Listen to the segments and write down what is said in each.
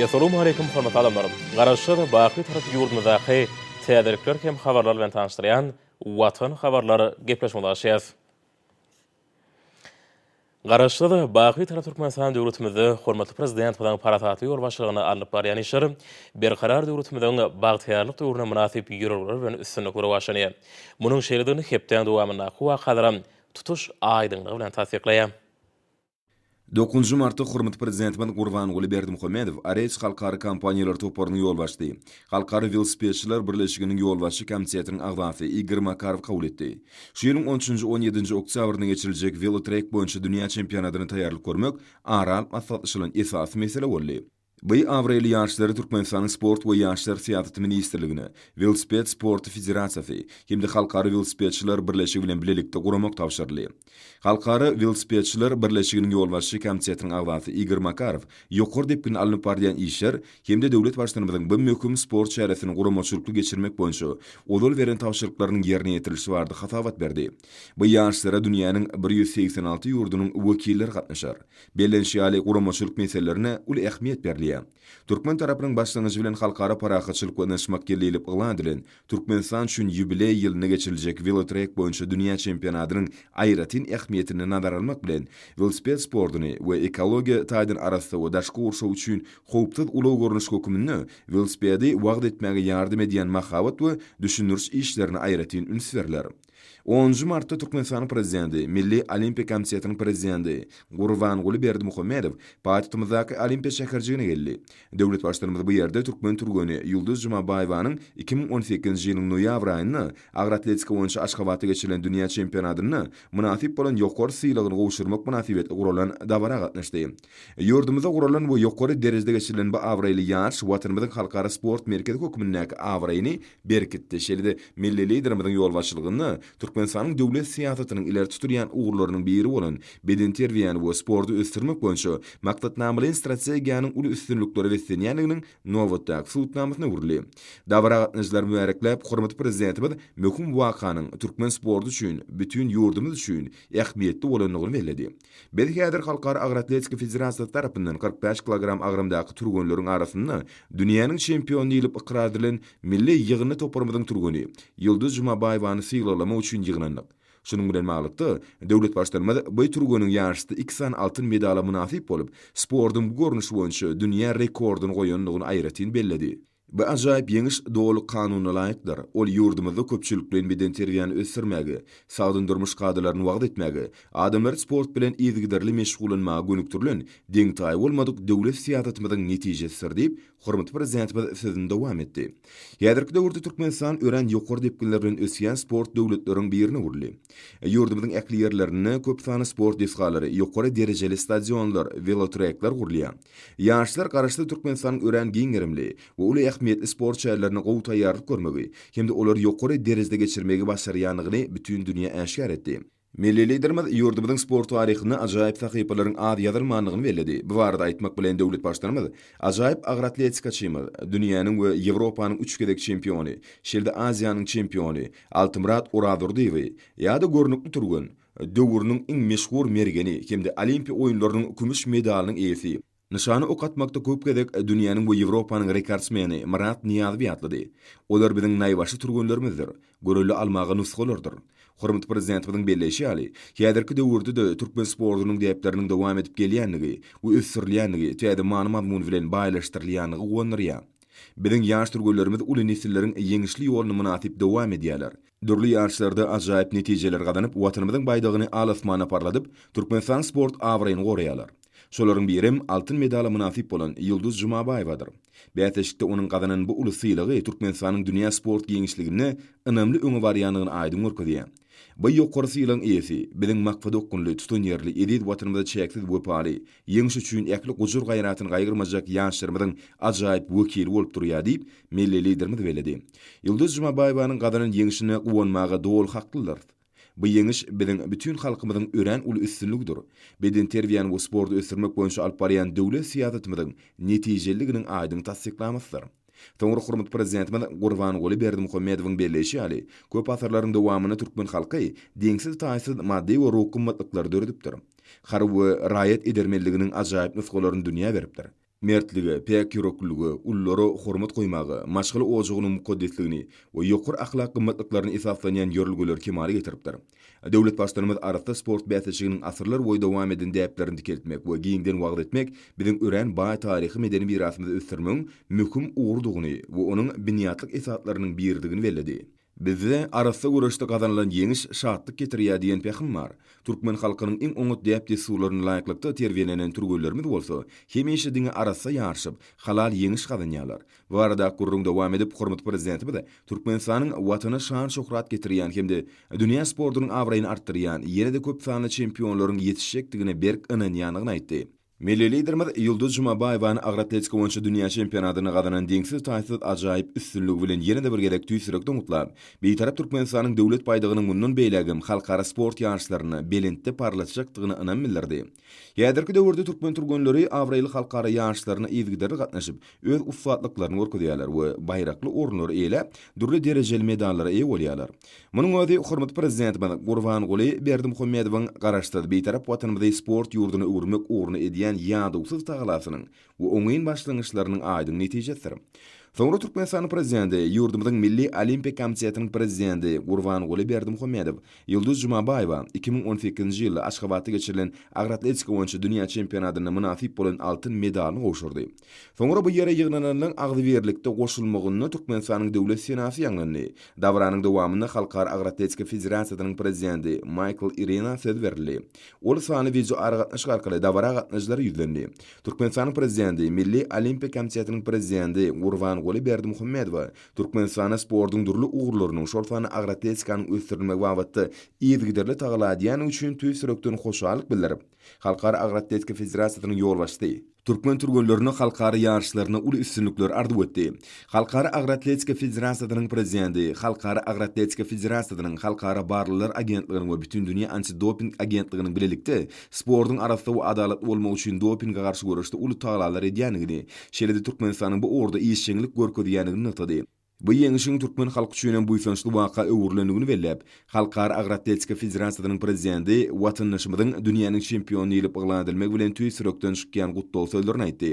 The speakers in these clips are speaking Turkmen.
Assalamu alaykum hormatly adamlarym. Garaşyr baky tarap ýurdumyzdaky täzelikler hem habarlar bilen tanışdyrýan Watan habarlary gepleşmegdaşýas. Garaşyr baky tarap Türkmenistan döwletimizde hormatly prezident bilen parataty ýol başlygyny alyp barýan işler berkarar döwletimiziň bagtyrlyk döwrüne münasip ýürürler bilen üstünlikleri başlanýar. Munyň şeýledini hepden dowamyna wakalara tutuş aýdynlygy bilen tasdiklaýar. 9 Martda Hormat Prezidentimiz Gurbanguly Berdimuhammedow Areç halkary kampaniýalar toparyny ýol başdy. Halkary velosipedçiler birleşiginiň ýol başy komitetiniň agzasy Igor Makarov kabul etdi. Şu ýylyň 13-17 oktýabrynda geçiriljek velotrek boýunça dünýä çempionatyna taýýarlyk görmek aral maslahatlaşylan esas mesele boldy. Bu avraylı yaşları Türkmenistan'ın Sport ve Yaşlar Siyaseti Ministerliğine, Velosiped Sportu Federasiyası, hem de Halkary Velosipedçiler Birleşigi bilen bilelikde guramak tavşyrly. Halkary Velosipedçiler Birleşiginiň ýol başy komitetiniň agzasy Igor Makarov ýokary depkin alınıp barýan işler hem de döwlet başlanynyň bu möhüm sport şäheresini guramaçylykly geçirmek boýunça odol beren tawşyryklarynyň ýerine ýetirilişi bardy hasabat berdi. Bu yaşlara dünýäniň 186 ýurdunyň wekilleri gatnaşar. Bellenşýaly guramaçylyk meselelerine ul ähmiýet berdi. Türkmen tarapynyň başlangyjy bilen halkara parahatçylyk we näşmak gelip ýylan Türkmenistan üçin ýubiley ýylyna geçiriljek velotrek boýunça dünýä çempionatynyň aýratyn ähmiýetini nazar almak bilen velosiped sportuny we ekologiýa taýdan arasynda we daşky urşaw üçin howpsuz ulaw görnüş hökümini velosipedi wagt etmäge ýardym edýän mahabat we düşündürüş işlerini aýratyn ünsverler. 10 Martda Türkmenistan prezidenti, Milli Olimpiya Komitetining prezidenti Gurbanguly Berdimuhammedow Paýtagtymyzdaky Olimpiya şäherjigine geldi. Döwlet başlanyny bu ýerde Türkmen turgany Ýulduz Jumabaýewaň 2018-nji ýylyň noýabr aýynda agyr atletika boýunça Aşgabatda geçirilen dünýä çempionatyny münasip bolan ýokary syýlagyny gowşurmak münasibetli guralan dabara gatnaşdy. Ýurdumyzda guralan bu ýokary derejede geçirilen bu awraýly ýaş watanymyzyň halkara sport merkezi hökümindäki awraýyny berkitdi. Şeýle-de milli liderimiziň ýol başçylygyny Türkmenistanyň döwlet siýasatynyň ileri tuturýan ugurlarynyň biri bolan beden terbiýany we sporty ösdürmek boýunça maksatnamaly strategiýanyň uly üstünlikleri wesenýänliginiň nowatdaky suwtnamasyna uruly. Dabara gatnaşyjylar mübareklep hormatly prezidentimiz möhüm wakanyň türkmen sporty üçin, bütün ýurdumyz üçin ähmiýetli bolanlygyny bellädi. Belhäzir Halkary Agyr Atletika Federasiýasy tarapyndan 45 kilogram agrymdaky turgonlaryň arasynda dünýäniň çempionu ýylyp ikrar edilen milli ýygyny toparmyzyň turgony Ýulduz Jumabaýewany syýlalama üçin ýygnandyk. Şunun bilen maglykda döwlet başlanmady bu turgonyň ýarşyda 2 san altyn medala münasip bolup sportyň bu görnüşi boýunça dünýä rekordyny goýanlygyny aýratyn belledi. Bu ajaýyp ýeňiş dowly kanunyna laýykdyr. Ol ýurdumyzda köpçülik bilen beden terbiýany ösdürmäge, sagdyn durmuş gadalaryny wagt etmäge, adamlar sport bilen ýygydarly meşgulanmaga gönükdirilen deňtaý bolmadyk döwlet siýasatymyzyň netijesidir diýip hormatly prezidentimiz sözünde dowam etdi. Ýa-da döwürde Türkmenistan ören ýokary depkinler bilen ösýän sport döwletleriň birine urly. Ýurdumyzyň ähli ýerlerine köp sany sport desgalary, ýokary derejeli stadionlar, velotrekler gurulýar. Ýaşlar garaşly Türkmenistanyň ören giňerimli we uly ähmiýetli sport şäherlerini gowy taýýarlyk görmegi, hemde olar ýokary derejede geçirmegi başarýanlygyny bütün dünýä äşkar etdi. Milli liderimiz ýurdumyzyň sport taryhyny ajaýyp sahypalaryň ad ýazylmanlygyny bellädi. Bu barada aýtmak bilen döwlet başlanymyz ajaýyp agyr atletikaçymyz, dünýäniň we Ýewropanyň 3 kedek çempiony, şeýle Aziýanyň çempiony Altimrat Uradurdiýew ýa-da görnükli turgun döwrüniň iň meşhur mergeni hemde Olimpiya oýunlarynyň kümüş medalinyň eýesi. Nişany okatmakda köp gedek dünýäniň we Ýewropanyň rekordsmeni Murat Niýazowy ýatlady. Olar biziň naýbaşy turgunlaryymyzdyr. Görüli almagy nusgalardyr. Hormatly prezidentimiziň belleşýäli, häzirki döwürde de türkmen sportunyň däpleriniň dowam edip gelýänligi we ösdürilýänligi täze many-mazmun bilen baýlaşdyrylýanlygy gonurýar. Biziň ýaş turgunlarymyz uly nesillerin ýeňişli ýoluny münasip dowam edýärler. Dürli ýarşlarda ajaýyp netijeler gazanyp watanymyzyň baýdygyny alasmana parladyp Türkmenistan sport awraýyny goraýarlar. Şolaryň birim altyn medala münasip bolan Ýulduz Jumabaýewadyr. Bäteşikde onuň gazanan bu uly syýlagy Türkmenistanyň dünýä sport ýeňişligine önemli öňe barýanlygyny aýdym görkezýär. Bu ýokary syýlagyň eýesi biziň makfada okunly tutun ýerli edit watanymyzda çäksiz wepary ýeňiş üçin äkli gujur gaýratyny gaýgyrmajak ýaşlarymyzyň ajaýyp wekili bolup durýar diýip milli liderimiz bellädi. Ýulduz Jumabaýewanyň gazanan ýeňişine uwanmaga dowul haklydyr. Bu ýeňiş biziň bütün halkymyzyň ören uly üstünligdir. Beden terbiýany we sporty ösdürmek boýunça alyp barýan döwlet siýasatymyzyň netijeliginiň aýdym tasdiklamasydyr. Toňra hormatly prezidentimiz Gurbanguly Berdimuhammedowyň belleşýäli köp asarlaryň dowamyny türkmen halky deňsiz taýsyz maddi we ruhy kymmatlyklary döredipdir. Har we raýat edermelliginiň ajaýyp nusgalaryny dünýä beripdir. mertligi, pek yürekliigi, ullary hormat goýmagy, maşgaly ojugynyň mukaddesligini we ýokur ahlak gymmatlyklaryny esaslanýan ýörülgeler kemali getiripdir. Döwlet başlarymyz arasynda sport bäsejiginiň asyrlar boýy dowam eden däplerini dikeltmek we giňden wagt etmek biziň ören baý taryhy medeni mirasymyzy ösdürmeň möhüm uğurdugyny we onuň binýatlyk esatlarynyň birdigini belledi. Bizde arasda görüşde kazanılan yeňiş şatlyk getirýär diýen pähim bar. Türkmen halkynyň iň oňat däp desularyny laýyklykda terbiýelenen türgöllerimiz bolsa, hemişe diňe arasda ýarşyp, halal yeňiş kazanýarlar. Bu arada gurrun dowam edip, hormat prezidentimiz de Türkmenistanyň watana şan şöhrat getirýän hemde dünýä sportunyň awraýyny artdyrýan, ýene-de köp sanly çempionlaryň ýetişjekdigine berk ynanýanyny aýtdy. Milli liderimiz Yıldız Jumabayewa agratletika boýunça dünýä çempionatyny gazanan diňsiz taýsız ajaýyp üstünligi bilen ýene-de bir gerek tüýsürekden utlap, beýtarap Türkmenistanyň döwlet paýdagynyň mundan beýlegim halkara sport ýarşlaryny belentde parlatjakdygyny ynam bildirdi. Ýa-dirki döwürde Türkmen turgunlary awraýly halkara ýarşlaryna ýygdyrly gatnaşyp, öz ufatlyklaryny görkezýärler we baýrakly orunlary eýlep, durly derejeli medallara eýe bolýarlar. Munyň özi hormat prezidentimiz Gurbanguly Berdimuhammedowyň garaşdyrdy beýtarap watanymyzda sport ýurduny öwürmek uğruna edýän ýadygsız tagalasynyň we oňyň başlangyçlarynyň aýdyň netijesidir. Soňra Türkmenistan prezidenti, ýurdumyzyň Milli Olimpik Komitetining prezidenti Gurbanguly Berdimuhammedow, Yıldız Jumabayewa 2018-nji ýylda Aşgabatda geçirilen agratletika boýunça dünýä çempionatyna munasip bolan altyn medalyny gowşurdy. Soňra bu ýere ýygnananyň agdyberlikde goşulmagyny Türkmenistanyň döwlet senasy ýanglany. Dawranyň dowamyny Halkara Agratletika Federasiýasynyň prezidenti Michael Irena söz berdi. Ol sany video argatnaşyk arkaly dawra gatnaşlary ýüzlendi. Türkmenistanyň prezidenti, Milli Olimpik Komitetining prezidenti Gurbanguly Berdimuhammedow Türkmenistan sportynyň durly uğurlarynyň şolfany agratletikanyň ösdürilmek wagtynda ýygdyrly tagaladýan üçin tüýsürekden hoşallyk bildirip, Halkara Agratletika Federasiýasynyň ýolbaşçysy Türkmen turgunlaryny halkara ýarşlaryna uly üstünlikler ardyp etdi. Halkara Agratletika Federasiýasynyň prezidenti, Halkara Agratletika Federasiýasynyň halkara barlylar agentliginiň we bütün dünýä antidoping agentliginiň bilelikde sportyň arasynda we adalat bolmak üçin dopingga garşy görüşde uly tagalalar edýändigini, şeýle-de Türkmenistanyň bu orada ýeşçilik görkezýändigini nytady. Bu ýeňişiň türkmen halky üçin buýsançly waka öwürlendigini bellep, Halkara Agratletika Federasiýasynyň prezidenti watandaşymyzyň dünýäniň çempionu ýylyp yglan edilmek bilen tüýsürekden çykýan gutdaw sözlerini aýtdy.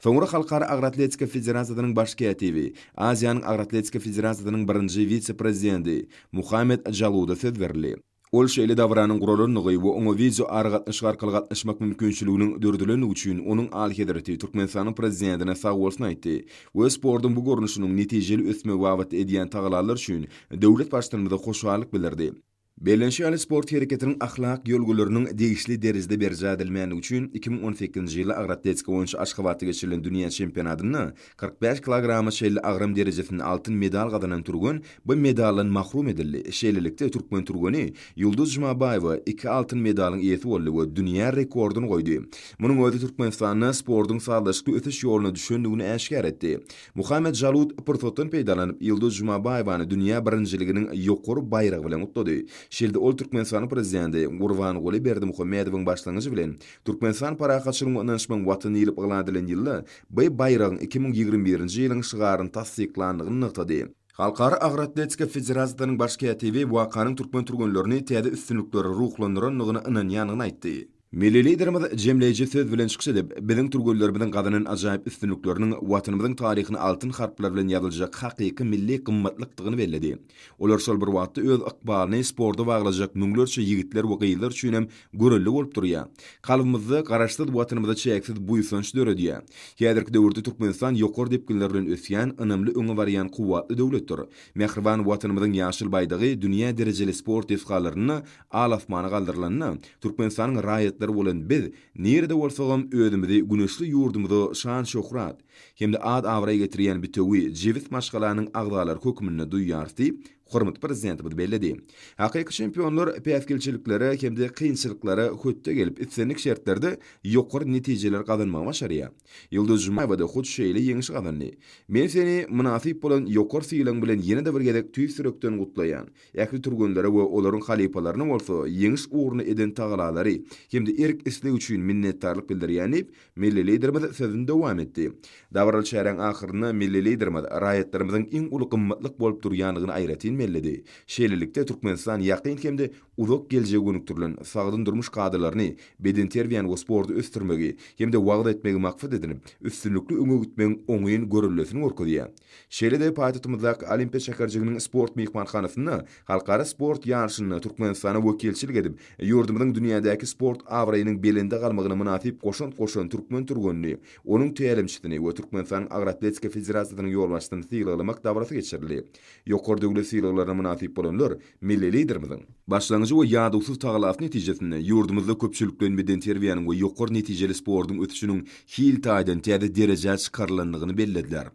Soňra Halkara Agratletika Federasiýasynyň baş katibi, Aziýanyň Agratletika Federasiýasynyň birinji vitse-prezidenti Muhammed Jaluda söz berdi. Ol şeýle dawranyň gurulanyny we oňa video argatnaşyk arkaly gatnaşmak mümkinçiliginiň dördülenigi üçin onuň alhydraty Türkmenistanyň prezidentine sag bolsun aýtdy. We sportyň bu görnüşiniň netijeli ösme wagty edýän tagalarlar üçin döwlet başlarymyza hoşallyk bildirdi. Belenşi sport hereketiniň ahlak ýolgularynyn degişli derejede berja edilmegi üçin 2018-nji ýylda agratletika boýunça Aşgabatda geçirilen dünýä çempionatyny 45 kilogramy şeýle agram derejesinde altyn medal gazanan turgun bu medaldan mahrum edildi. Şeýlelikde Türkmen turguny Yıldız Jumabayewa 2 altyn medalyň ýeti boldy we dünýä rekordyny goýdy. Munyň özi Türkmenistanyň sportyň sağlaşyk ötüş ýoluna düşendigini äşkär etdi. Muhammed Jalud pırsatdan peýdalanyp Yıldız Jumabayewany dünýä birinçiliginiň ýokary bayragy bilen utdy. Şeýle ol Türkmenistan prezidenti Gurbanguly Berdimuhammedowyň başlangyjy bilen Türkmenistan parakaçylygyny ynanşmaň watany ýylyp yglan edilen ýylda bu bayragyň 2021-nji ýylyň şygaryny tasdiklandygyny nytady. Halkara Agratletika Federasiýasynyň baş katibi wakanyň türkmen turgunlaryny täze üstünlikleri ruhlandyranlygyny ynanýanyny aýtdy. Milli liderimiz jemleýiji söz bilen çykyş edip, biziň turgunlarymyzyň gazanan ajaýyp üstünlikleriniň watanymyzyň taryhyny altyn harplar bilen ýazyljak hakyky milli gymmatlykdygyny belledi. Olar şol bir wagtda öz ykbalyny sporda baglajak müňlerçe ýigitler we gyýylar üçin hem görelli bolup durýar. Kalbymyzda garaşdyr watanymyzda çeksiz buýsanç döredýär. Ýa-dirki döwürde Türkmenistan ýokary depkinler bilen ösýän, önümli öňe barýan kuwatly döwletdir. Mehriban watanymyzyň ýaşyl baýdagy dünýä derejeli sport esgalaryny alasmana galdyrylanyny Türkmenistanyň raýatly bolan biz nerede bolsagam özümizde güneşli ýurdumyzda şan şöhrat hemde ad awraý getirýän bitewi jewit maşgalanyň agdalary hökmüne duýýardy. Hormat prezidentimiz belledi. Hakyky çempionlar päsgilçilikleri hemde kynçylyklary hötde gelip itsenlik şertlerde ýokary netijeler gazanmagy başarýar. Yıldız Jumabayewa da hut şeýle ýeňiş gazandy. Men seni munasip bolan ýokary syýlaň bilen ýene-de bir gerek tüýsürekden gutlaýan. Ýa-ki turgunlary we olaryň halipalaryny bolsa ýeňiş uğruna eden tagalary hemde erk isleg üçin minnetdarlyk bildirýänip, milli liderimiz sözünde dowam etdi. Dawral şäheriniň ahyryna milli liderimiz raýatlarymyzyň iň uly gymmatlyk bolup durýanlygyny aýratyn melledi. Şeýlelikde Türkmenistan ýakyn hemde uzak geljegi önükdirilen sagdyn durmuş kadrlaryny beden terbiýany we sporty ösdürmegi hemde wagt etmegi maksat edinip üstünlükli öňe gitmegiň oňyň görülmesini gorkudýar. Şeýlede paýtatymyzdaky Olimpiya şäherçiginiň sport mehmanhanasyna halkara sport ýarşyny Türkmenistana wekilçilik edip, ýurdumyzyň dünýädäki sport awraýynyň belinde galmagyna münasip goşun türkmen turgunny, onuň tälimçisini we Türkmenistan Agratletika Federasiýasynyň ýolbaşçysyny syýlamak dabrasy geçirildi. Ýokary döwlet syýlaklaryna münasip bolanlar milli liderimiziň başlangyjy we ýadygysyz tagalasy netijesinde ýurdumyzda köpçülikden beden terbiýanyň we ýokary netijeli sportyň ötüşiniň hil taýdan täze derejä çykarlandygyny bellediler.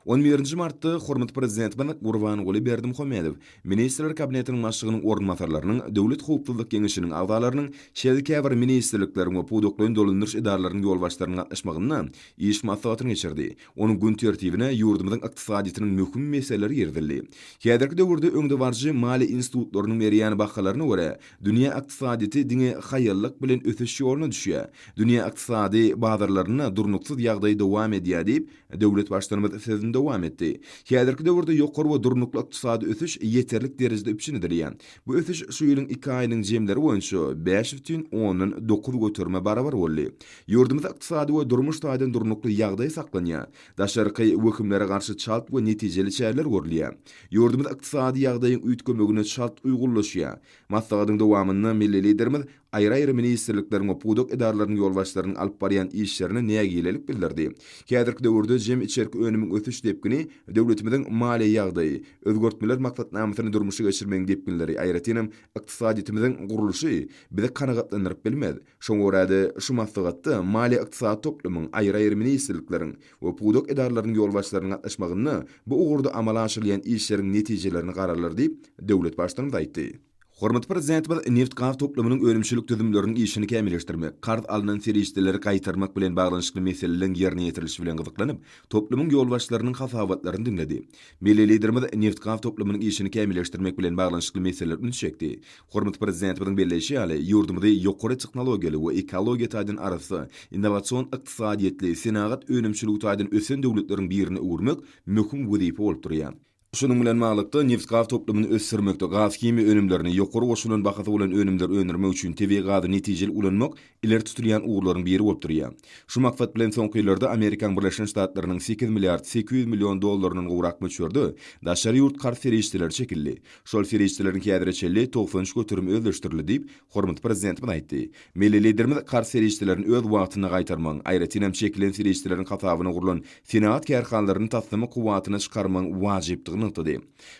11 martda hormat prezidentimiz Gurbanguly Berdimuhammedow Ministrler Kabinetiniň başlygynyň ornmatarlarynyň döwlet howpsuzlyk keňeşiniň agdalarynyň şeýle ministrlikleriň we pudoklaryň dolanyş idaralarynyň ýolbaşçylarynyň gatnaşmagyna iş maslahatyny geçirdi. Onuň gün tertibine ýurdumyzyň ykdysadytynyň möhüm meseleri ýerdildi. Häzirki döwürde öňde barjy mali institutlarynyň berýän bahalaryna görä, dünýä ykdysadyty diňe haýallyk bilen ötüş ýoluna düşýär. Dünýä ykdysady bazarlaryna durnuksyz ýagdaý dowam edýär diýip döwlet başlarymyz sözünde dowam etdi. Häzirki döwürde ýokary we durnukly ykdysady ötüş ýeterlik derejede üpçündirýär. Bu ötüş şu ýylyň 2 aýynyň jemleri boýunça 5,9 götürme barabar boldy. Ýurdumyzda ykdysady we durmuş taýdan durnukly ýagdaý saklanýar. Daşarky hökümlere garşy çalt we netijeli çäreler görülýär. Ýurdumyzda ykdysady ýagdaýyň üýtgemegine çalt uýgurlaşýar. Maslahatyň dowamyny milli liderimiz aýry-aýry ministrlikleriň we pudok idaralarynyň ýolbaşçylarynyň alyp barýan işlerini nägilelik bildirdi. Häzirki döwürde jem içerki önümiň ötüş depkini döwletimiziň maliýe ýagdaýy, özgörtmeler maksatnamasyny durmuşa geçirmegiň depkinleri aýratynam ykdysadiyetimiziň guruluşy bizi kanagatlandyryp bilmez. Şoňa görä şu maslahatda maliýe ykdysady toplumyň aýry-aýry ministrlikleriň we pudok idaralarynyň ýolbaşçylarynyň gatnaşmagyny bu ugurda amala aşyrylan işleriň netijelerini gararlar diýip döwlet başlygyny aýtdy. Hormat prezidentimiz neft gaz toplamynyň önümçilik tüzümleriniň işini kämilleşdirmek, kart alynan serişdeleri gaýtarmak bilen baglanyşly meselelerin ýerine ýetirilişi bilen gyzyklanyp, toplamyň ýolbaşçylarynyň hasawatlaryny dinledi. Milli liderimiz neft gaz toplamynyň işini kämilleşdirmek bilen baglanyşly meselelerini çekdi. Hormat prezidentimiziň belleşi ýaly ýurdumyzda ýokary tehnologiýaly we ekologiýa taýdan arasy innowasion ykdysadyetli senagat önümçilik taýdan ösen döwletleriň birini urmak möhüm wezipe bolup durýar. Şunun bilen maglykda neft gaz toplamyny ösdürmekde gaz kimi önümlerini ýokary goşulan bahasy bolan önümler öndürmek üçin tebi gazy netijeli ulanmak ileri tutulan uğurlaryň biri bolup durýar. Şu maksat bilen soňky ýyllarda Amerikan Birleşen Ştatlarynyň 8 milliard 800 milyon dollarynyň gowrak möçürdi. Daşary ýurt kart serişdeleri çekildi. Şol serişdeleriň kädireçeli 90 götürüm özleşdirildi diýip hormat prezidentimiz aýtdy. Milli liderimiz kart serişdelerini öz wagtyna gaýtarmaň, aýratynam çekilen serişdeleriň hasabyna gurulan senat kärhanlaryny taslimy kuwatyna çykarmaň wajypdygyny nıqtıdı.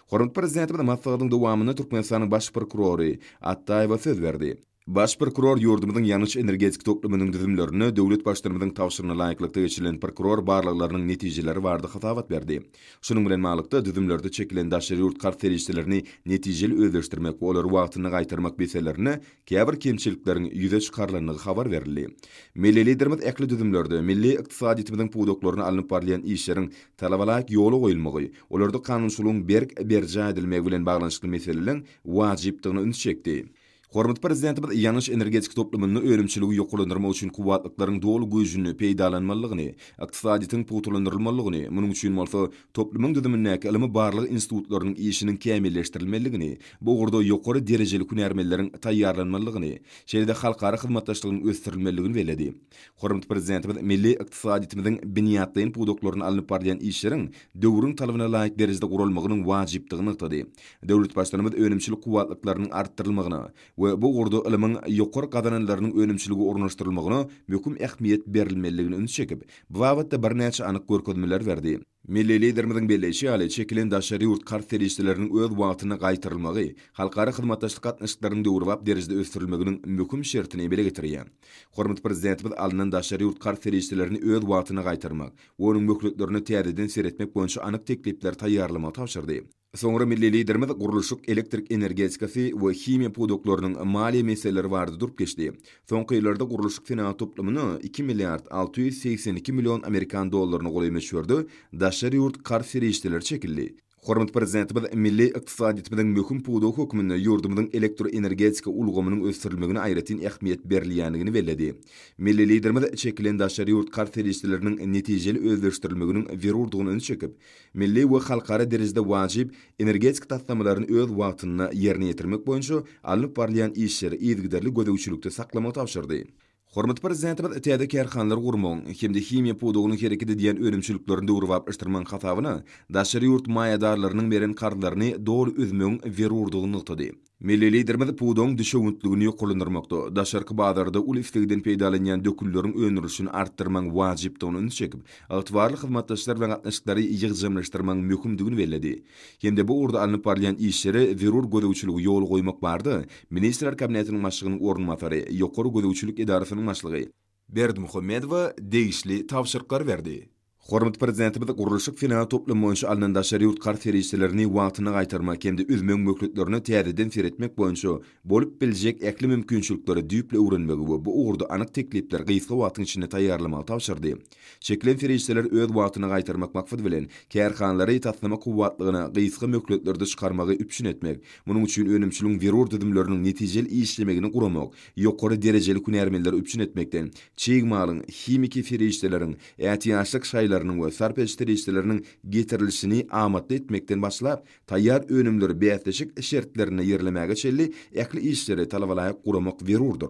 Hormat prezidentimiz maslahatyň dowamyny Türkmenistanyň baş prokurory Ataýewa söz berdi. Baş prokuror ýurdumyzyň ýanyş energetik toplamynyň düzümlerini döwlet başlarymyzyň tawşyryna laýyklykda geçirilen prokuror barlyklarynyň netijeleri bardy hasawat berdi. Şunun bilen maglykda düzümlerde çekilen daşary ýurt kart serişdelerini netijeli özleşdirmek we olar wagtyna gaýtarmak meselelerine käbir kemçilikleriň ýüze çykarlandygy habar berildi. Milli liderimiz ekli düzümlerde milli ykdysadyetimiziň pudoklaryny alınıp barlayan işleriň talabalaýyk ýoly goýulmagy, olarda kanunçylygyň berja edilmegi bilen baglanyşly meselelerin wajypdygyny üns çekdi. Hormat prezidentimiz ýanyş energetik toplamyny önümçiligi ýokulandyrmak üçin kuwatlyklaryň dolu güýjüni peýdalanmalygyny, ykdysadytyň putulandyrylmalygyny, munyň üçin bolsa toplamyň düzümindäki ilmi barlyk institutlarynyň işiniň kämilleşdirilmeliligini, bu ugurda ýokary derejeli hünärmelleriň taýýarlanmalygyny, şeýle halkara hyzmatdaşlygyň ösdürilmeliligini beledi. Hormat prezidentimiz milli ykdysadyetimiziň biniýatlaryň pudoklaryny alınıp barýan işleriň döwrüň talabyna laýyk derejede gurulmagynyň wajypdygyny aýtdy. Döwlet başlarymyz önümçilik kuwatlyklarynyň artdyrylmagyna we bu gurda ilmiň ýokary gadananlarynyň önümçiligi ornaşdyrylmagyna möhüm ähmiýet berilmeligini üns çekip, bu wagtda bir näçe anyk görkezmeler berdi. Milli liderimiziň belleşi ýaly çekilen daşary ýurt kart serişdeleriniň öz wagtyna gaýtarylmagy, halkara hyzmatdaşlyk gatnaşyklarynyň döwrüp derejede ösdürilmeginiň möhüm şertini bile getirýär. Hormat prezidentimiz alynan daşary ýurt kart serişdelerini öz wagtyna gaýtarmak, onuň möhletlerini täzeden seretmek boýunça anyk teklipler taýýarlamak tapşyrdy. Soňra milli liderimiz guruluşyk elektrik energetikasy we himiýa pudoklarynyň maliýe meseleleri bardy durup geçdi. Soňky ýyllarda guruluşyk senat toplamyny 2 milliard 682 milyon Amerikan dollaryny golaýmaşyrdy. Daşary ýurt kart serişdeleri çekildi. Hormat prezidentimiz milli iqtisadiyatimizin möhüm pudu hökmünde yurdumuzun elektroenergetika ulgamynyň ösdirilmegine aýratyn ähmiýet berilýändigini belledi. Milli liderimiz çekilen daşary ýurt kartelistleriniň netijeli özleşdirilmeginiň berurdugyny çekip, milli we halkara derejede wajib energetik taslamalaryny öz wagtyna ýerine ýetirmek boýunça alyp barlayan işleri ýetgiderli gödäwçilikde saklamak tapşyrdy. Hormat prezidentimiz täze kerhanlar gurmagyň, hemde himiýa pudugyny hereketi diýen önümçiliklerini döwrüp iştirman hatawyny, daşary ýurt maýadarlarynyň beren karlaryny dogry özmegiň berurdugyny nykdy. Milli liderimiz pudugyň düşewüntligini ýokulandyrmakda, daşarky bazarda ul istigden peýdalanýan dökülleriň önürüşini artdyrmaň wajypdygyny çekip, ygtybarly hyzmatdaşlar we gatnaşyklary ýygyjamlaşdyrmaň möhümdigini belledi. Hemde bu urda alınıp barlayan işleri berur gödäwçiligi ýol goýmak bardy. Ministrler kabinetiniň başlygynyň ornmatary, ýokary gödäwçilik idarasynyň başlygy Berdimuhammedowa degişli tawşyryklar berdi. Hormat prezidentimiz guruluşyk final toplamy boýunça alynan daşary ýurt kartelistlerini wagtyna gaýtarmak hemde özmeň möhletlerini täzeden seretmek boýunça bolup biljek äkli mümkinçilikleri düýple öwrenmegi we bu ugrda anyk teklipler gysga wagtyň içinde taýýarlamagy tapşyrdy. Çekilen ferişler öz wagtyna gaýtarmak maksady bilen kärhanlary taslama kuwwatlygyny gysga möhletlerde çykarmagy üpşün etmek, munyň üçin önümçiligiň berur düdümleriniň netijeli işlemegini guramak, ýokary derejeli kunärmeleri üpşün etmekden, çeýigmalyň himiki ferişleriň ätiýaçlyk şaýlar we sarpeçleri işlerinin getirilişini amatly etmekden başlap, taýýar önümleri beýatlaşyk şertlerine ýerlemäge çelli äkli işleri talabalaýyk guramak berurdur.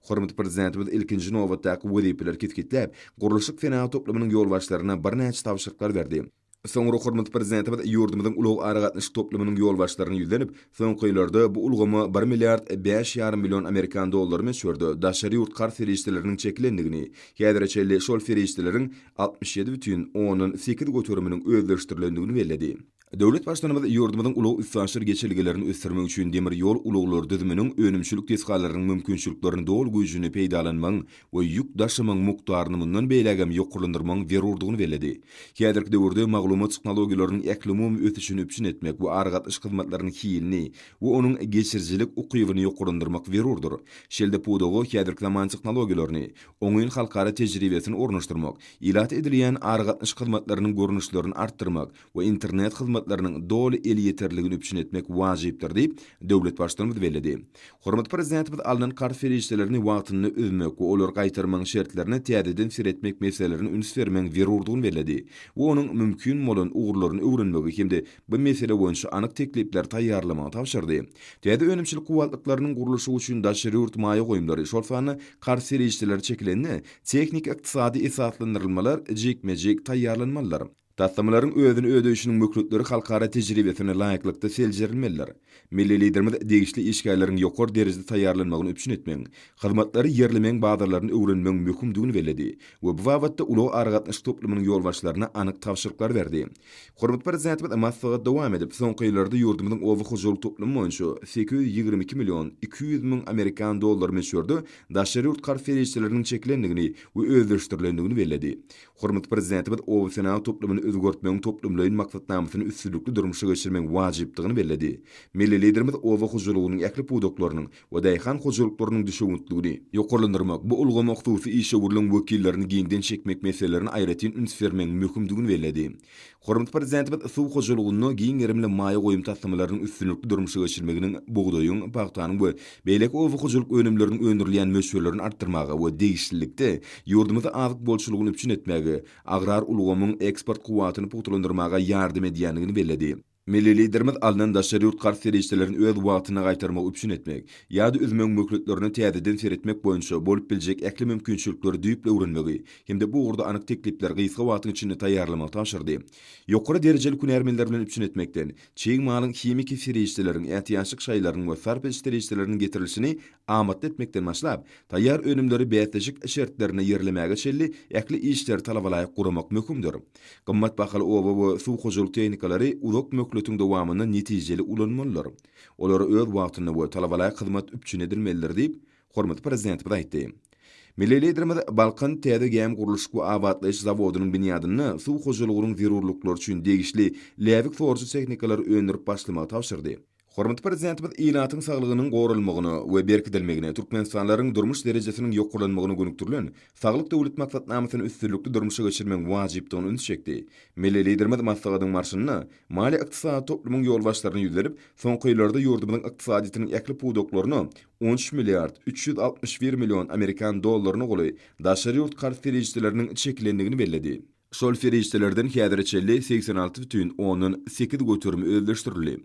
Hormat prezidentimiz ilkinji nowatdaky wezipler ketkitlep, guruluşyk final toplamynyň ýolbaşlaryna bir näçe tawşyryklar berdi. Soňra hormat prezidentimiz ýurdumyzyň ulug aragatnaşyk toplamynyň ýolbaşlaryny ýüzlenip, soňky ýyllarda bu ulgamy 1 milliard 5,5 milyon Amerikan dollary meşhurdy. Daşary ýurt kar ferişleriniň çekilendigini, häzirçe şol ferişleriň 67,8 götürüminiň özleşdirilendigini belledi. Döwlet başlanymyz ýurdumyzyň ulug üstänçiler geçilgilerini ösdirmek üçin demir ýol uluglar düzüminiň önümçilik tesgalarynyň mümkinçiliklerini dol güýjüni peýdalanmaň we ýük daşymaň mukdaryny mundan beýlegem ýokurlandyrmaň berurdugyny belledi. Häzirki döwürde maglumat teknologiýalarynyň äklimum ötüşini üpşün etmek we aragatlyş hyzmatlarynyň hiýilini we onuň geçirjilik ukybyny ýokurlandyrmak berurdur. Şelde pudugy häzirki zaman teknologiýalaryny, oňyň halkara tejribesini ornaşdyrmak, ilat edilýän aragatlyş hyzmatlarynyň görnüşlerini artdyrmak we internet hyzmatlarynyň doly el ýeterligini üpşün etmek wajypdyr diýip döwlet başlanymy belledi. Hormat prezidentimiz alynan karferişlerini wagtyny özmek we olar gaýtarmaň şertlerini täzeden seretmek meselelerini üns bermek berurdugyny belledi. We onuň mümkin bolan ugurlaryny öwrenmegi hemde bu mesele boýunça anyk teklipler taýýarlamagy tapşyrdy. Täze önümçilik kuwatlyklarynyň guruluşy üçin daşary ýurt maýa goýumlary şol sany karferişler çekilenni teknik ykdysady esaslandyrylmalar jekmejek taýýarlanmalar. Taslamaların özünü ödeyişinin möhletleri halkara tejribesine laýyklykda seljerilmeliler. Milli liderimiz degişli işgärleriň ýokary derejede taýýarlanmagyny üpşün etmeň, hyzmatlary ýerlemeň bagdarlaryny öwrenmeň möhümdigini belledi we bu wagtda ulug aragatnaşyk toplamynyň ýolbaşlaryna anyk tawşyryklar berdi. Hormat prezidentimiz massaga dowam edip, soňky ýyllarda ýurdumyzyň owy hoşuluk toplamy boýunça 822 milyon 200 min Amerikan dollary meşhurdy, daşary ýurt karferişleriniň çekilendigini we özleşdirilendigini belledi. Hormat prezidentimiz owy final toplamyny özgörtmeň toplumlaryň maksatnamasyny üstünlikli durmuşa geçirmek wajypdygyny belledi. Milli liderimiz owa hoşulugynyň äkli puduklarynyň we daýhan hoşuluklarynyň düşewüntligini ýokurlandyrmak, bu ulgamy ykdysy işgörlüň wekillerini giňden çekmek meselelerini aýratyn üns bermek möhümdigini belledi. Hormat prezidentimiz suw hoşulugyny giň erimli maýa goýum taslamalarynyň üstünlikli durmuşa geçirmeginiň bugdaýyň, paxtanyň we beýlek owa hoşuluk önümleriniň öndürilýän meşgullerini artdyrmagy we degişlilikde ýurdumyzda azyk bolçulugyny üpşün etmegi, agrar ulgamyň eksport kuwwatyny putulandyrmaga ýardym edýändigini belledi. Milli liderimiz alynan daşary ýurt karferişlerini öz wagtyna gaýtarmagy üpşün etmek, ýa-da özmeň möhletlerini täzeden seretmek boýunça bolup biljek äkli mümkinçilikleri düýple öwrenmegi, hemde bu urda anyk teklipler gysga wagtyň içinde taýýarlamagy tapşyrdy. Ýokary derejeli kunärmeler bilen üpşün etmekden, çeýigmalyň himiki ferişleriň ätiýaçlyk şaýlarynyň we sarpeçleri işleriniň getirilişini amatly etmekden başlap, taýýar önümleri beýatlaşyk şertlerine ýerlemäge çelli äkli işler talabalaýyk guramak möhümdir. Gymmat bahaly owa we suw hoşuluk tehnikalary uzak möhletiniň dowamyna netijeli ulanmalylar. Olar öz wagtyny we talabalaýyk hyzmat üpşün edilmelidir diýip hormat prezident aýtdy. Milli liderimiz Balkan täze gäm guruluşyk we abadlaýyş zawodynyň binýadyny suw hoşulugynyň zerurlyklary üçin degişli läwik forjy teknikalary öňürip başlamagy tapşyrdy. Hormatly prezidentimiz ilatın saglygynyň gorulmagyny we berkidilmegine, Türkmenistanyň durmuş derejesiniň ýokurlanmagyny gönükdirlen, saglyk döwlet maksatnamasyny üstünlükli durmuşa geçirmek wajypdygyny ünsçekdi. Milli liderimiz maslahatyň marşyny mali ykdysady toplumyň ýolbaşlaryny ýüzerip, soňky ýyllarda ýurdumyň ykdysadytynyň ekli puwdoklaryny 13 milliard 361 milyon Amerikan dollaryny goly daşary ýurt kart ferişçileriniň çekilendigini belledi. Şol ferişçilerden häzirçe 86,8 götürme özleşdirildi.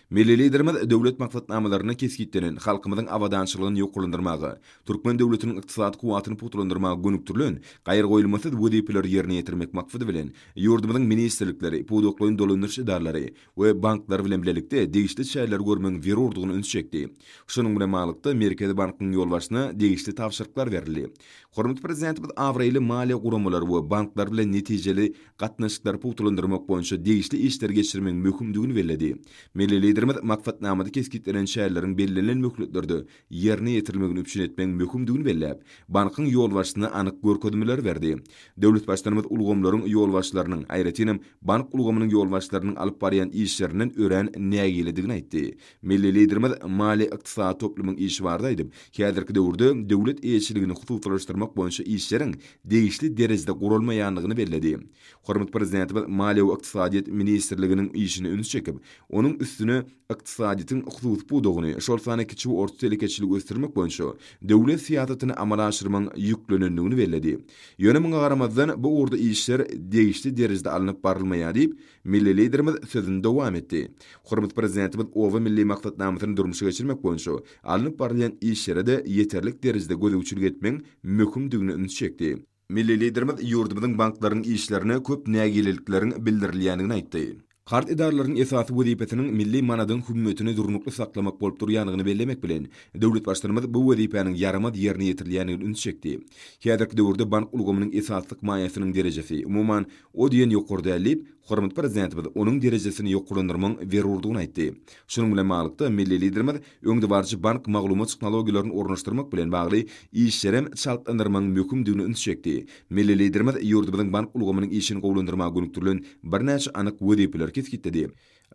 Milli liderimiz döwlet maksatnamalaryny kesgitdenen halkymyzyň awadançylygyny ýokurlandyrmagy, Türkmen döwletiniň ykdysady kuwatyny puturlandyrmagy gönükdirlen, gaýry goýulmasy wezipeler ýerine ýetirmek maksady bilen ýurdumyzyň ministrlikleri, puwdoklaryň dolandyryş idaralary we banklar bilen bilelikde degişli şäherler görmeň berurdygyny ünsçekdi. Şonuň bilen maglykda Merkezi Bankynyň ýolbaşyna degişli tapşyryklar berildi. Hormatly prezidentimiz awraýly maliýe guramalary we banklar bilen netijeli gatnaşyklar puturlandyrmak boýunça degişli işler geçirmek möhümdigini belledi. Milli liderimiz maksatnamada kesgitdenen şäherleriň bellenlen möhletlerde ýerine ýetirilmegini üpşin etmek möhümdigini belläp, bankyň ýolbaşyna anyk görkezmeler berdi. Döwlet başlarymyz ulgamlaryň ýolbaşlarynyň, aýratynam bank ulgamynyň ýolbaşlarynyň alyp barýan işlerinden ören nägiledigini aýtdy. Milli liderimiz mali ykdysady toplumyň işi barda aýdyp, häzirki döwürde döwlet eýetçiligini hususlaşdyrmak boýunça işleriň degişli derejede gurulmaýanlygyny belledi. Hormatly prezidentimiz Maliýe we Ykdysadyýet ministrliginiň işini üns çekip, onuň üstüne ykdysadyýetyň hususy puwdogyny, şol sany kiçik we orta telekeçilik ösdürmek boýunça döwlet siýasatyny amala aşyrmaň ýüklenendigini belledi. Ýönemiňe garamazdan bu urda işler degişli derejede alınıp barylmaýar diýip, milli liderimiz sözüni dowam etdi. Hormatly prezidentimiz owa milli maksatnamasyny durmuşa geçirmek boýunça alınıp barylýan işlere de ýeterlik derejede gözegçilik etmek möhümdigini üns çekdi. Milli liderimiz ýurdumyzyň banklarynyň işlerine köp nägilelikleriň bildirilýändigini aýtdy. Kart idaralarynyň esasy wezipesiniň milli manadyň hükümetini durnukly saklamak bolup durýanyny bellemek bilen döwlet başlarymyz bu wezipeniň ýaramaz ýerine ýetirilýänini üns çekdi. Häzirki döwürde bank ulgamynyň esaslyk maýasynyň derejesi umuman o diýen ýokurda elip, hormatly prezidentimiz onuň derejesini ýokurlandyrmaň berurdygyny aýtdy. Şonuň bilen maglykda milli liderimiz öňde barjy bank maglumat teknologiýalaryny ornaşdyrmak bilen bagly işlerem çaltlandyrmaň möhümdigini üns çekdi. Milli liderimiz ýurdumyzyň bank ulgamynyň işini gowlandyrmagy gönükdirlen birnäçe anyk wezipeler kesgitdi.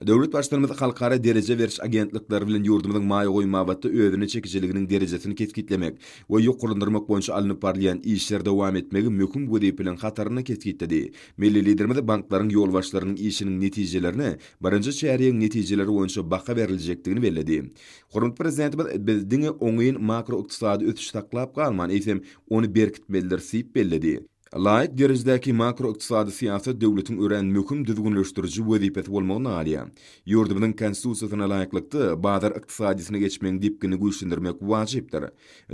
Döwlet başlarymyz halkara dereje beriş agentlikleri bilen ýurdumyzyň maýa goýmabatda özüne çekijiliginiň derejesini kesgitlemek we ýokurlandyrmak boýunça alınıp barylýan işler dowam etmegi möhüm wezipeler hataryny kesgitdi. Milli liderimiz banklaryň ýolbaşlarynyň işiniň netijelerini birinji çäriýeň netijeleri boýunça baka beriljekdigini belledi. Hormatly prezidentimiz bizdiň oňyň makro ykdysady ötüş taklap galman eýsem onu berkitmeliler diýip belledi. Laýyk derejedäki makro ykdysady siýasat döwletiň ören möhüm düzgünleşdiriji wezipesi bolmagyna alýar. Ýurdumynyň konstitusiýasyna laýyklykda bazar ykdysadysyna geçmeň dipkini güýçlendirmek wajypdyr.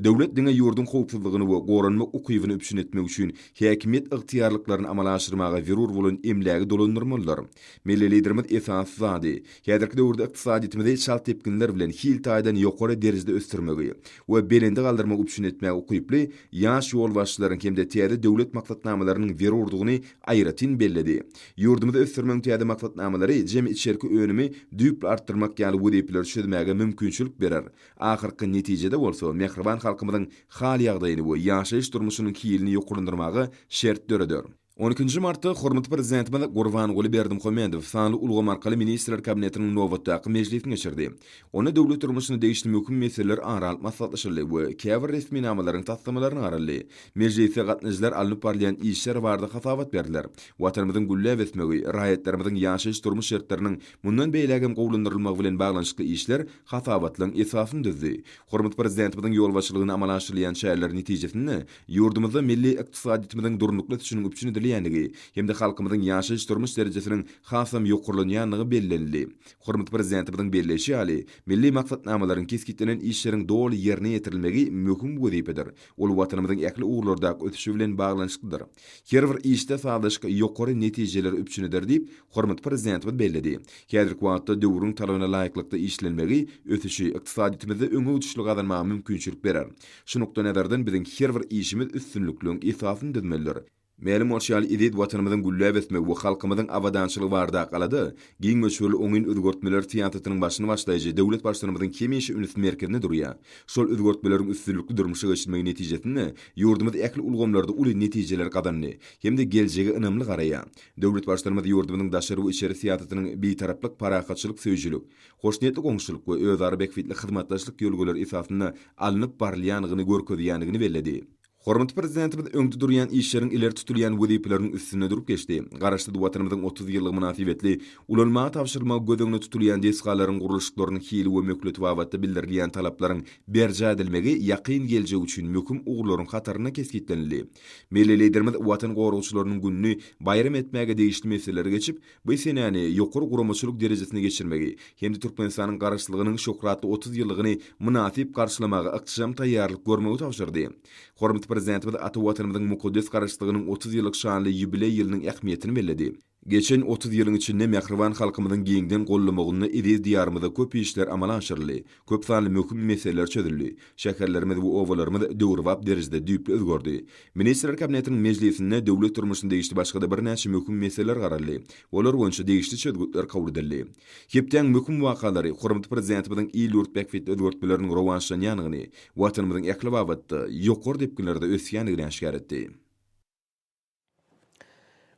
Döwlet diňe ýurdun howpsuzlygyny we goranma ukybyny üpşin etmek üçin häkimiýet ygtyýarlyklaryny amala aşyrmaga zerur bolan emlägi dolandyrmalylar. Milli liderimiz esas zady, häzirki döwürde ykdysadyýetimizi şalt tepkinler bilen hiltaýdan ýokary derejede ösdürmegi we belinde galdyrmak üpşin etmek ukyply ýaş ýolbaşçylaryň hemde täze döwlet maksatnamalarynyň berurdygyny aýratyn belledi. Ýurdumyzda ösdürmek täze maksatnamalary jemi içerki önümi düýpli artdyrmak ýaly wezipeler çözmäge mümkinçilik berer. Ahyrky netijede bolsa mehriban halkymyzyň hal ýagdaýyny we ýaşaýyş durmuşynyň kiýilini ýokurlandyrmagy şert döredir. 12 martda hormatly prezidentimiz Gurbanguly Berdimuhamedow sanly ulgam arkaly ministrler kabinetiniň nowatdaky mejlisini geçirdi. Onu döwlet durmuşyny degişli möhüm meseleler aralyp maslahatlaşyldy we käbir resmi namalaryň tasdimlaryny araly. Mejlisde gatnaşyjylar alınıp barýan işler barada hasawat berdiler. Watanymyzyň gülle besmegi, raýatlarymyzyň ýaşaýyş durmuş şertleriniň mundan beýlegem gowlandyrylmagy bilen baglanşykly işler hasawatlyň esasyny düzdi. Hormatly prezidentimizin ýolbaşçylygyny amala aşyrylýan şäherler netijesinde ýurdumyzda milli ykdysadyýetimiziň durnukly düşünüň üpçünü hem de halkymyzyň ýaşaýyş durmuş derejesiniň hasam ýokurlanýanlygy bellenildi. Hormatly prezidentimiziň belleşi ýaly milli maksatnamalaryň kesgitdenen işleriň dogry ýerine ýetirilmegi möhüm wezipedir. Ol watanymyzyň äkli uğurlardaky ötüşi bilen baglanşyklydyr. Her bir işde sadaşyk ýokary netijeler üpçünidir diýip hormatly prezidentimiz belledi. Häzirki wagtda döwrüň talabyna laýyklykda işlenmegi ötüşi ykdysadyýetimizi öňe uçuşlyk adammagy mümkinçilik berer. Şu nokta nazardan biziň her bir işimiz üstünlükliň esasyny düzmelidir. Melim orşal idid watanymyzyň gülläp etmek we halkymyzyň awadançylygy barda galady. Giň möçürli oňyn özgörtmeler teatratynyň başyny başlaýjy döwlet başçylygymyzyň kemeşi ünlü merkezine durýar. Şol özgörtmeleriň üstünlükli durmuşy geçirmegi netijesinde ýurdumyz äkli ulgamlarda uly netijeler gadanly hemde geljege ynamly garaýar. Döwlet başçylygymyz ýurdumyzyň daşary we içeri teatratynyň bitaraplyk parakaçylyk söýjülük, hoşnýetli goňşulyk we özara bekfitli hyzmatdaşlyk ýolgulary esasyna alınıp barlýanyny görkezýändigini belledi. Hormatly prezidentimiz öňde durýan işleriň ileri tutulýan wezipeleriň üstüne durup geçdi. Garaşdy watanymyzyň 30 ýyllyk münasibetli ulanmaga tapşyrma gödöňüne tutulýan desgalaryň guruluşlarynyň hili we mökleti wagtda bildirilýän talaplaryň berja edilmegi ýakyn geljek üçin möküm ugurlaryň hataryna keskitlenildi. Milli liderimiz watan gowrugçylarynyň günni bayram etmäge degişli meselelere geçip, bu senäni ýokary guramaçylyk derejesine geçirmegi hemde Türkmenistanyň garaşlygynyň şöhratly 30 ýyllygyny münasip garşylamaga ykdysam taýýarlyk görmegi tapşyrdy. Hormatly prezidentimiz ata watanymyzyň mukaddes garaşlygynyň 30 ýyllyk şanly ýubiley ýylynyň ähmiýetini belledi. Geçen 30 ýylyň içinde Mähriban halkymyzyň giňden gollamagyny edi diýarymyzda köp işler amala aşyrly, köp sanly möhüm meseleler çözüldi. Şäherlerimiz we owalarymyz döwrwap derejede düýpli özgördi. Ministrler kabinetiniň mejlisinde döwlet durmuşyny degişli başga da bir näçe möhüm meseleler garaldy. Olar boýunça degişli çözgütler kabul edildi. Hepden möhüm wakalary hormatly prezidentimizin ýyl bekfit özgörtmeleriniň rowanşlanýanyny, watanymyzyň äkli babatda ýokary depkinlerde ösýänligini aşkar etdi.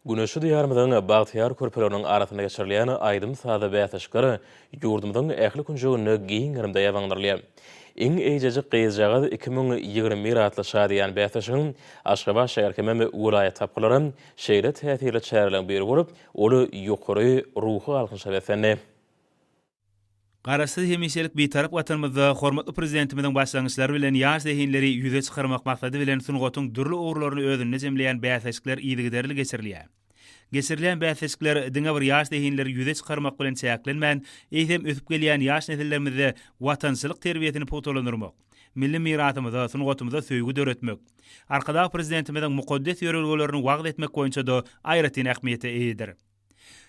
Güneşi diýarymyzyň Bagtyar körpeleriniň arasyna geçirilýän aýdym sada bätaşgary ýurdumyzyň ähli kunjogyny giň gyrymda ýabaňdyrlýar. Iň eýjejik gyýjagy 2020 ýyly şadiýan bätaşyň Aşgabat şäher kememi welaýat tapgylary şeýle täsirli çärelen biri bolup, oly ýokary ruhy alkynşa besenni. Garaşdy hemişelik bitarap watanymyzda hormatly prezidentimizin başlangyçlary bilen ýaş zehinleri ýüze çykarmak maksady bilen sungatyň dürli ugurlaryny özüne jemleýän bätaşyklar ýygyderli geçirilýär. Geçirilen bätaşyklar diňe bir ýaş zehinleri ýüze çykarmak bilen çäklenmän, eýsem ösüp gelýän ýaş nesillerimizde watançylyk terbiýetini potolandyrmak, milli mirasymyza, sungatymyza söýgü döretmek, arkada prezidentimiziň mukaddes ýörelgelerini wagt etmek boýunça da aýratyn ähmiýeti eýdir.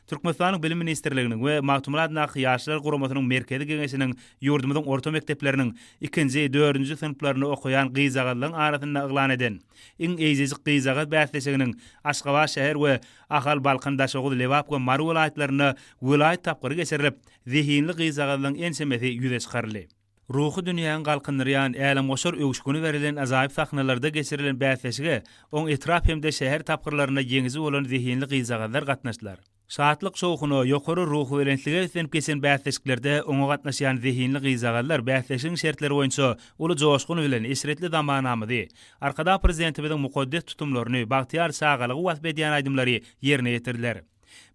Türkmenistanyň Bilim Ministrliginiň we Magtumlat Nahy ýaşlar guramasynyň merkezi geňeşiniň ýurdumyzyň orta mekdepleriniň 2-nji, 4-nji synplaryny okuyan gyzagalyň arasynda yglan eden iň eýjejik gyzagat bäsleşiginiň Aşgabat şäher we Ahal Balkan daşagy Lewap we Mar welaýatlaryna welaýat tapgyry geçirilip, zehinli gyzagalyň ensemesi ýüze çykaryldy. Ruhy dünýäni galkyndyran älim goşar öwüşgüni berilen azaýyp sahnalarda geçirilen bäsleşige oň etrap hemde şäher tapgyrlaryna ýeňizi bolan zehinli gyzagatlar gatnaşdylar. Şahatlyk şowhuny ýokary ruhy belentlige etip geçen bäsleşiklerde oňa gatnaşýan zehinli gyzagatlar bäsleşiň şertleri boýunça uly joşgun bilen esretli zamanamyzy, arkada prezidentimiziň mukaddes tutumlaryny, Bagtyar sagalygy wasp edýän aýdymlary ýerine ýetirdiler.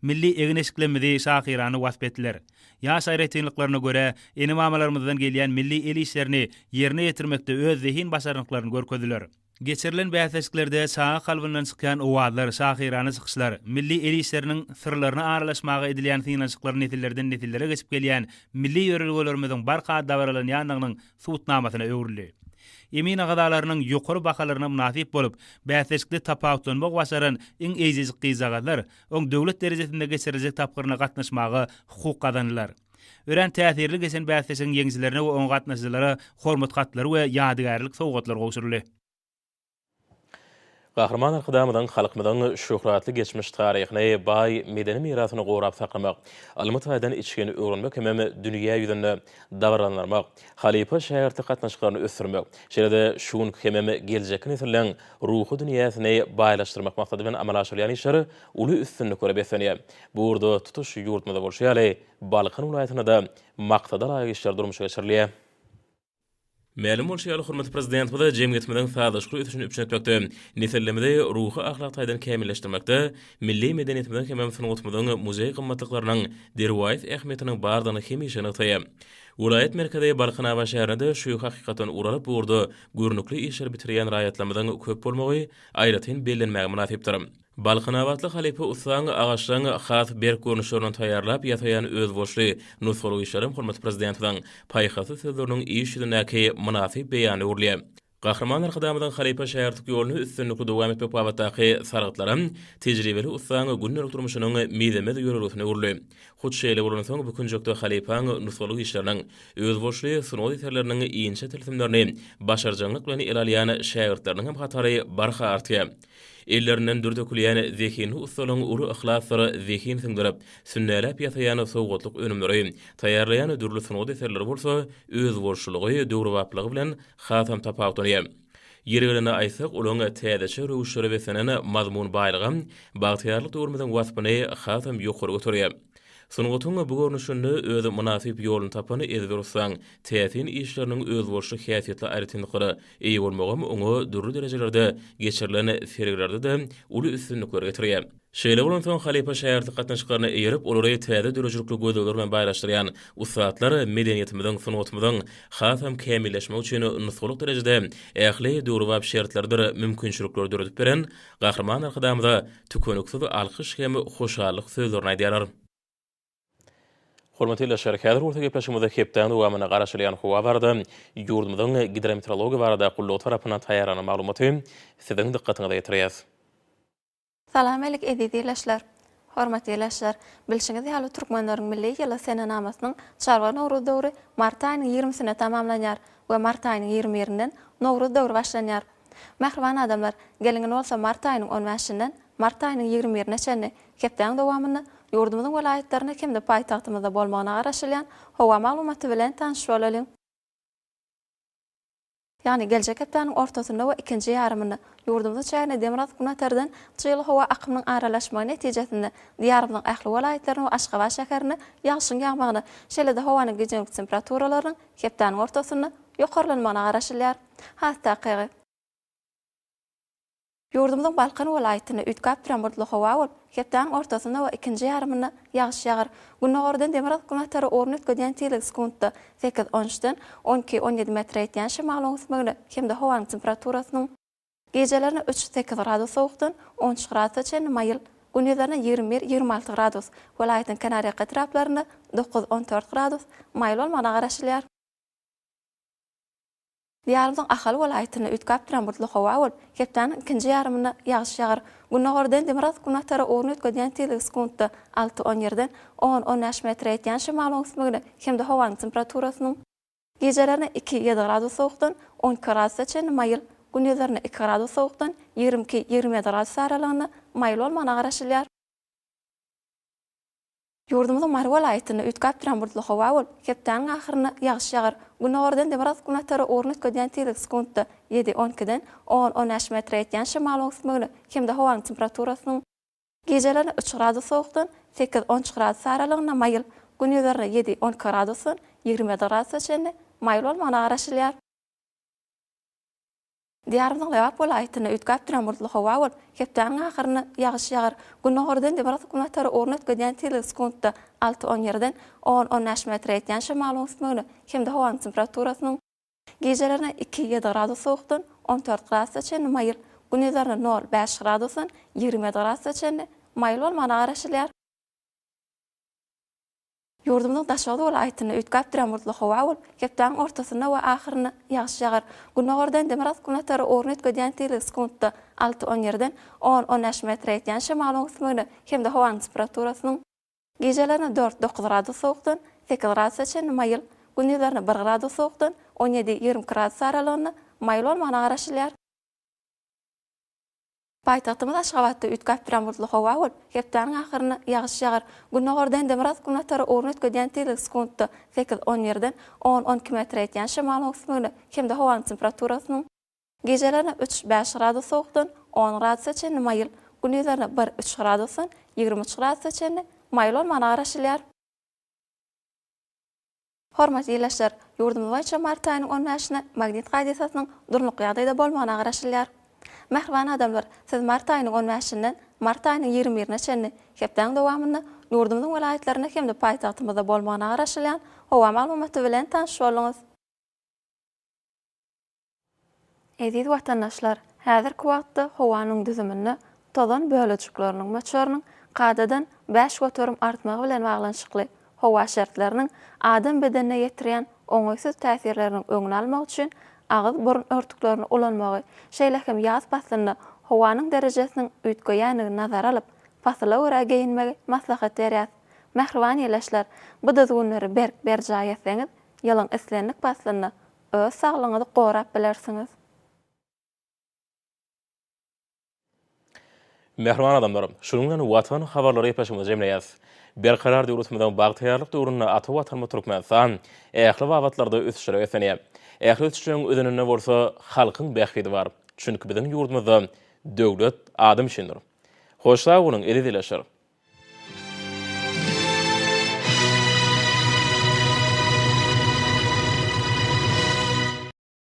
Milli egneşiklemidi şahirany wasp etdiler. Ýaş aýratynlyklaryna görä, eni mamalarymyzdan gelýän milli el işlerini ýerine ýetirmekde öz zehin başarynlyklaryny görkezdiler. Geçirilen bäsleşiklerde sağa kalbynyň çykýan owadlar, şahirany çykyşlar, milli el işleriniň sırlaryny aralaşmaga edilýän synançyklary nesillerden nesillere geçip gelýän milli ýörelgelerimiziň barka dawarlanýanynyň suwutnamasyna öwrüldi. Emin agadalarının ýokary bakalaryna münasip bolup, bäsleşikde tapawutlanmak başaran iň eýjejik gyzagatlar oň döwlet derejesinde geçirilejek tapgyryna gatnaşmagy hukuk kazandylar. Ören täsirli geçen bäsleşigiň ýeňjilerine we oň gatnaşjylara hormat gatlary we ýadygarlyk sowgatlar gowşurly. Gahrman arkadamydan halkymyzyň şöhratly geçmiş taryhyny baý medeni mirasyny gowrap saklamak, almataýdan içgeni öwrenmek hem dünýä ýüzünde dawaranlarmak, halipa şäherde gatnaşyklaryny ösürmek, şeýle şuň hem geljek nesilleň ruhy dünýäsini baýlaşdyrmak maksady bilen amala aşyrýan işleri uly üstünlük görüp besenýär. Bu urda tutuş ýurtmada bolşýaly, Balkan welaýatyna da maksada laýyk işler durmuşa geçirilýär. Ma'lum bolşýaly hormatly prezidentimiz jemgyýetimiziň sadaşlyk ötüşini üpçetmekde, nesillemizde ruhy ahlak taýdan kämilleşdirmekde, milli medeniýetimiziň hem sungatymyzyň muzey gymmatlyklarynyň derwayt ähmiýetiniň bardygyny hemişe ýanytaýar. Welaýat merkezinde Balkanawa şäherinde şu hakykatan uralyp burda görnükli işler bitirýän raýatlarymyzyň köp bolmagy aýratyn bellenmäge münasipdir. Balkanawatly halipa Usaň agaşlaryň has berk görnüşlerini taýýarlap ýataýan öz boşly nusgaly işlerim hormatly prezidentimiň paýhasy sözleriniň işidinäki münasip beýany urlýar. Gahrman arkadamydan halipa şäherlik ýoluny üstünlikli dowam etmek babatdaky sargıtlarym tejribeli Usaň günlük durmuşynyň miýdeme ýörelgesine urly. Hut şeýle bolan soň bu kunjokda halipaň nusgaly işleriniň öz boşly synod ýeterleriniň iňçe tilsimlerini başarjanlyk bilen elalýan şäherleriniň hem hatary barha artýar. Ellerinden dürdükülýän zekini ustalyň uly ihlasary zekin singdirip, sünnälep ýataýan sowgatluk önümleri, taýýarlaýan dürli sunugy eserleri bolsa, öz bolşulygy, döwrewaplygy bilen hatam tapawdyrýar. Ýerine aýsak, olaň täzeçe röwüşleri we senene mazmun baýlygy, bagtyarlyk döwrümden wasbyny hatam ýokary götürýär. Sunugatun bu görnüşünde özü münasip ýoluny tapany ezbersen, täsin işleriniň öz bolşy häsiýetli aýrytynlyklary eýe bolmagamy oňa dürli derejelerde geçirilen sergilerde de uly üstünlikler getirýär. Şeýle bolan soň Halipa şäherdi gatnaşyklaryna eýerip, olary täze dörejilikli gödöwler bilen baýlaşdyrýan ustatlar medeniýetimizden sunugatymyzyň hasam kämilleşme üçin nusgulyk derejede ähli döwrewap şertlerdir mümkinçilikler döredip beren gahrman arkadamyza tükönüksiz alkyş hem hoşallyk sözlerini aýdýarlar. Hormatly şerhäder urta gepleşmede hepden dowamyna garaşylýan howa bardy. Ýurdumyzyň gidrometeorology barada gullugy tarapyndan taýýarlanan maglumaty siziň dikkatiňize ýetirýär. Salam alyk edýärler. Hormatly ýerleşler, bilşiňiz ýaly türkmenleriň milli ýyly sene namasynyň çarwa Nowruz döwri mart aýynyň 20-sine tamamlanýar we mart aýynyň 20-ýerinden Nowruz döwri başlanýar. Mähriban adamlar, gelingen bolsa mart aýynyň 15-inden mart aýynyň 20-ýerine çenni hepden dowamyny ýurdumyzyň welaýetlerine hemde paýtagtymyzda bolmagyna garaşylýan howa maglumaty bilen tanyş bolalım. Yani gelecek heptanyň ortasynda we ikinji ýarymyny ýurdumyzyň çäýine Demiraz Gunatardan çyýly howa akymynyň aralaşmagy netijesinde diýarymyzyň ähli welaýetlerini we Aşgabat şäherine ýagşyň ýagmagyny, şeýle-de howanyň geceňki temperaturalarynyň hepdanyň ortasynda ýokarlanmagyna garaşylýar. Hatda qaýgy Ýurdumyzyň Balkan welaýetyne ütkap duran bulutly howa bolup, hepdanyň ortasynda we ikinji ýarymyny ýagşy ýagar. Günnägerden Demiraz Gunatary orun ötgän tiýlik sekundda 8-13-den 12-17 metr ýetýän şymal öňsmegine hemde howanyň temperaturasynyň gecelerine 3-8 gradus sowukdan 13 gradusgacha maýyl, gündüzlerine 21-26 gradus, welaýetyň Kanariýa etraplaryna 9-14 gradus maýyl bolmagyna garaşylýar. Diýarymyzyň ahal welaýetyne ütkap duran bulutly howa bolup, hepdanyň ikinji ýarymyny ýagşy ýagar. Günnägerden Demiraz Gunatary orun ötgän tiýlik sekundda 6-17-den 10-15 metr ýetýän şymal öňsmegine hemde howanyň temperaturasynyň gecelerine 2-7 gradus sowukdan 12 gradusgacha maýyl, gündüzlerine 2 gradus sowukdan 22-27 gradus aralygyna maýyl bolmagyna garaşylýar. Ýurdumyzyň Mary welaýetyne ütkap duran bulutly howa bolup, hepdanyň ahyryna ýagşy ýagar. Günnägerden Demiraz Gunatary orun ötgän tiýlik sekundda 7-12-den 10-15 metr ýetýän şymal öňsmegine hemde howanyň temperaturasynyň gecelerine 3 gradus sowukdan 8-13 gradus aralygyna maýyl, gündüzlerine 7-12 gradusdan 20 gradusgacha maýyl bolmagyna garaşylýar. Diýarymyzyň Lewap welaýetyne ütkap duran bulutly howa bolup, hepdanyň ahyryna ýagşy ýagar. Günnägerden Demiraz Gunatary orun ötgän tiýlik sekundda 6-17-den 10-15 metr ýetýän şymal öňsmegine hemde howanyň temperaturasynyň gecelerine 2-7 gradus sowukdan 14 gradusgacha maýyl, gündüzlerine 0-5 gradusdan 20 gradusgacha maýyl bolmagyna garaşylýar. Ýurdumyzyň Daşary welaýetyne ütkap duran bulutly howa bolup, hepdanyň ortasynda we ahyryna ýagşy ýagar. Günnägerden Demiraz Gunatary orun ötgän tiýlik sekundda 6-17-den 10-15 metr ýetýän şymal öňsmegine hemde howanyň temperaturasynyň gecelerine 4-9 gradus sowukdan 8 gradusgacha maýyl, gündüzlerine 1 gradus sowukdan 17-20 gradus aralygyna maýyl bolmagyna garaşylýar. Paýtagtymyz Aşgabatda ütkap duran bulutly howa bolup, hepdanyň ahyryna ýagşy ýagar. Günnägerden Demiraz Gunatary orun ötgän tiýlik sekundda 8-17-den 10-12 metr ýetýän şymal öňsmegine hemde howanyň temperaturasynyň gecelerine 3-5 gradus sowukdan 10 gradusgacha maýyl, gündüzlerine 1-3 gradusdan 23 gradusgacha maýyl bolmagyna garaşylýar. Hormatly ýerleşler, ýurdumyz boýunça mart aýynyň 15-ine magnit gaýdasynyň durnuq ýagdaýda bolmagyna garaşylýar. Mähriban adamlar, siz mart aýynyň 15-inden mart aýynyň 20-ýerine çenni hepden dowamyny ýurdumyzyň welaýetlerine hemde paýtagtymyzda bolmagyna garaşylýan howa maglumaty bilen tanyş boluňuz. Aziz watandaşlar, häzirki wagtda howanyň düzümini tozan bölejikleriniň möçörüniň gadadan 5 götürüm artmagy bilen baglanşykly howa şertleriniň adam bedenine ýetirýän oňaýsyz täsirleriniň öňüni almak üçin ağız burun örtüklerini ulanmagy, şeýlehem ýaz faslyny howanyň derejesiniň üýtgeýänligini nazara alyp, fasla göre geyinmegi maslahat berýär. Mähriban ýerleşler, bu düzgünleri berja ýetseňiz, ýylyň islenlik faslyny öz saglygyňyzy gorap bilersiňiz. Mehriban adamlarım, şununla watan habarlary ýepeşigimiz jemleýäs. Berkarar döwletimiziň bagtyarlyk döwründe ata watanmy Türkmenistan ähli wagtlarda ösüşýär ösenýär. Ähli ösüşüň ödünine bolsa halkyň bähbidi bar. Çünki biziň ýurdumyzda döwlet adam üçindir. Hoş sag bolun, eli dileşir.